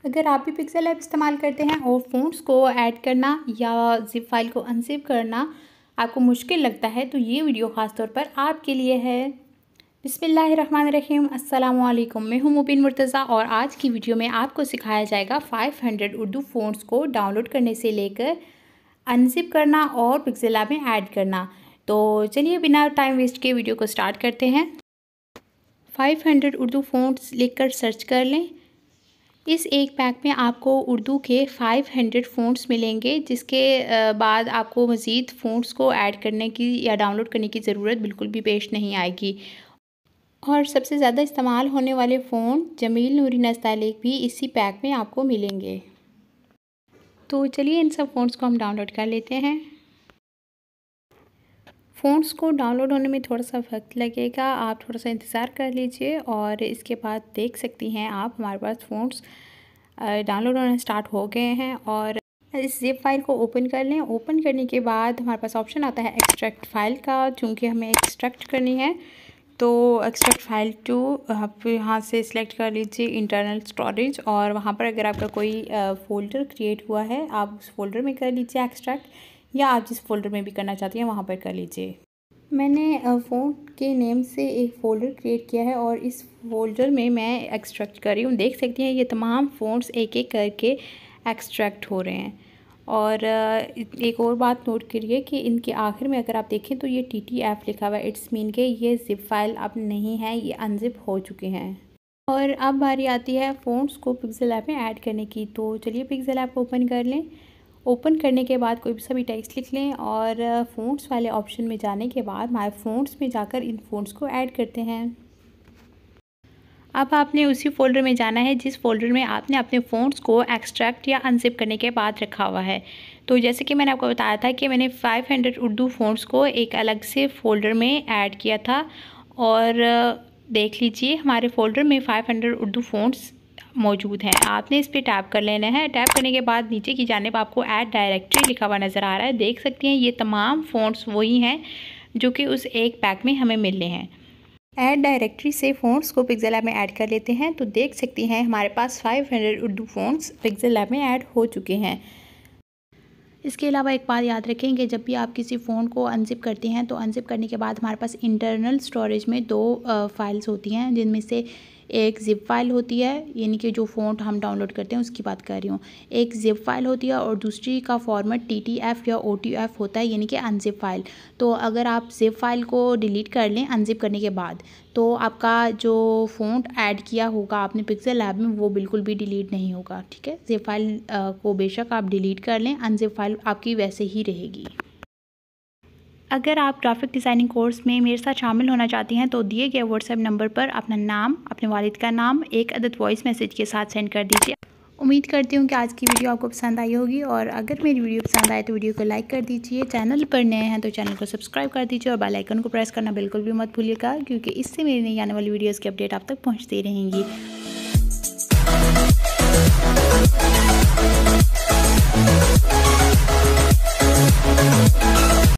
अगर आप भी पिक्सेल ऐप इस्तेमाल करते हैं और फ़ॉन्ट्स को ऐड करना या ज़िप फाइल को अनज़िप करना आपको मुश्किल लगता है तो ये वीडियो ख़ास तौर पर आपके लिए है। बिस्मिल्लाहिर्रहमानिर्रहीम, अस्सलाम वालेकुम। मैं हूं मुबीन मुर्तज़ा और आज की वीडियो में आपको सिखाया जाएगा 500 उर्दू फ़ॉन्ट्स को डाउनलोड करने से लेकर अनज़िप करना और पिक्सेल ऐप में ऐड करना। तो चलिए बिना टाइम वेस्ट के वीडियो को स्टार्ट करते हैं। 500 उर्दू फ़ॉन्ट्स लिखकर सर्च कर लें। इस एक पैक में आपको उर्दू के 500 फ़ॉन्ट्स मिलेंगे, जिसके बाद आपको मज़ीद फ़ॉन्ट्स को ऐड करने की या डाउनलोड करने की ज़रूरत बिल्कुल भी पेश नहीं आएगी। और सबसे ज़्यादा इस्तेमाल होने वाले फ़ॉन्ट जमील नूरी नस्तालिक भी इसी पैक में आपको मिलेंगे। तो चलिए इन सब फ़ॉन्ट्स को हम डाउनलोड कर लेते हैं। फ़ॉन्ट्स को डाउनलोड होने में थोड़ा सा वक्त लगेगा, आप थोड़ा सा इंतज़ार कर लीजिए और इसके बाद देख सकती हैं आप हमारे पास फ़ॉन्ट्स डाउनलोड होना स्टार्ट हो गए हैं। और इस ज़िप फाइल को ओपन कर लें। ओपन करने के बाद हमारे पास ऑप्शन आता है एक्सट्रैक्ट फ़ाइल का। चूँकि हमें एक्सट्रैक्ट करनी है तो एक्सट्रैक्ट फ़ाइल टू आप यहाँ से सिलेक्ट कर लीजिए इंटरनल स्टोरेज, और वहाँ पर अगर आपका कोई फ़ोल्डर क्रिएट हुआ है आप उस फ़ोल्डर में कर लीजिए एक्सट्रैक्ट, या आप जिस फ़ोल्डर में भी करना चाहती हैं वहाँ पर कर लीजिए। मैंने फ़ॉन्ट के नेम से एक फ़ोल्डर क्रिएट किया है और इस फ़ोल्डर में मैं एक्सट्रैक्ट कर रही हूँ। देख सकती हैं ये तमाम फ़ॉन्ट्स एक एक करके एक्सट्रैक्ट हो रहे हैं। और एक और बात नोट करिए कि इनके आखिर में अगर आप देखें तो ये TTF लिखा हुआ है। इट्स मीन के ये ज़िप फाइल अब नहीं है, ये अनज़िप हो चुके हैं। और अब बारी आती है फ़ॉन्ट्स को पिक्सेल ऐप में ऐड करने की। तो चलिए पिक्सेल ऐप को ओपन कर लें। ओपन करने के बाद कोई सा भी टेक्स्ट लिख लें और फ़ॉन्ट्स वाले ऑप्शन में जाने के बाद माय फ़ॉन्ट्स में जाकर इन फ़ॉन्ट्स को ऐड करते हैं। अब आपने उसी फ़ोल्डर में जाना है जिस फ़ोल्डर में आपने अपने फ़ॉन्ट्स को एक्सट्रैक्ट या अनज़िप करने के बाद रखा हुआ है। तो जैसे कि मैंने आपको बताया था कि मैंने 500 उर्दू फ़ॉन्ट्स को एक अलग से फ़ोल्डर में ऐड किया था, और देख लीजिए हमारे फ़ोल्डर में 500 उर्दू फ़ॉन्ट्स मौजूद हैं। आपने इस पर टैप कर लेना है। टैप करने के बाद नीचे की जानिब आपको ऐड डायरेक्टरी लिखा हुआ नज़र आ रहा है। देख सकती हैं ये तमाम फ़ॉन्ट्स वही हैं जो कि उस एक पैक में हमें मिलने हैं। ऐड डायरेक्टरी से फ़ॉन्ट्स को पिक्सेल ऐप में ऐड कर लेते हैं। तो देख सकती हैं हमारे पास 500 उर्दू फ़ॉन्ट्स पिक्सेल ऐप में ऐड हो चुके हैं। इसके अलावा एक बात याद रखें कि जब भी आप किसी फ़ोन को अनज़िप करते हैं तो अनज़िप करने के बाद हमारे पास इंटरनल स्टोरेज में दो फाइल्स होती हैं, जिनमें से एक ज़िप फाइल होती है, यानी कि जो फ़ॉन्ट हम डाउनलोड करते हैं उसकी बात कर रही हूँ। एक ज़िप फाइल होती है और दूसरी का फॉर्मेट TTF या OTF होता है, यानी कि अनज़िप फाइल। तो अगर आप ज़िप फाइल को डिलीट कर लें अनज़िप करने के बाद, तो आपका जो फ़ॉन्ट ऐड किया होगा आपने पिक्सेल ऐप में वो बिल्कुल भी डिलीट नहीं होगा। ठीक है, ज़िप फाइल को बेशक आप डिलीट कर लें, अनज़िप फाइल आपकी वैसे ही रहेगी। अगर आप ग्राफिक डिज़ाइनिंग कोर्स में मेरे साथ शामिल होना चाहती हैं तो दिए गए व्हाट्सएप नंबर पर अपना नाम, अपने वालिद का नाम एक अदद वॉइस मैसेज के साथ सेंड कर दीजिए। उम्मीद करती हूँ कि आज की वीडियो आपको पसंद आई होगी, और अगर मेरी वीडियो पसंद आए तो वीडियो को लाइक कर दीजिए। चैनल पर नए हैं तो चैनल को सब्सक्राइब कर दीजिए और बेल आइकन को प्रेस करना बिल्कुल भी मत भूलिएगा, क्योंकि इससे मेरी नई आने वाली वीडियोज़ की अपडेट आप तक पहुँचती रहेंगी।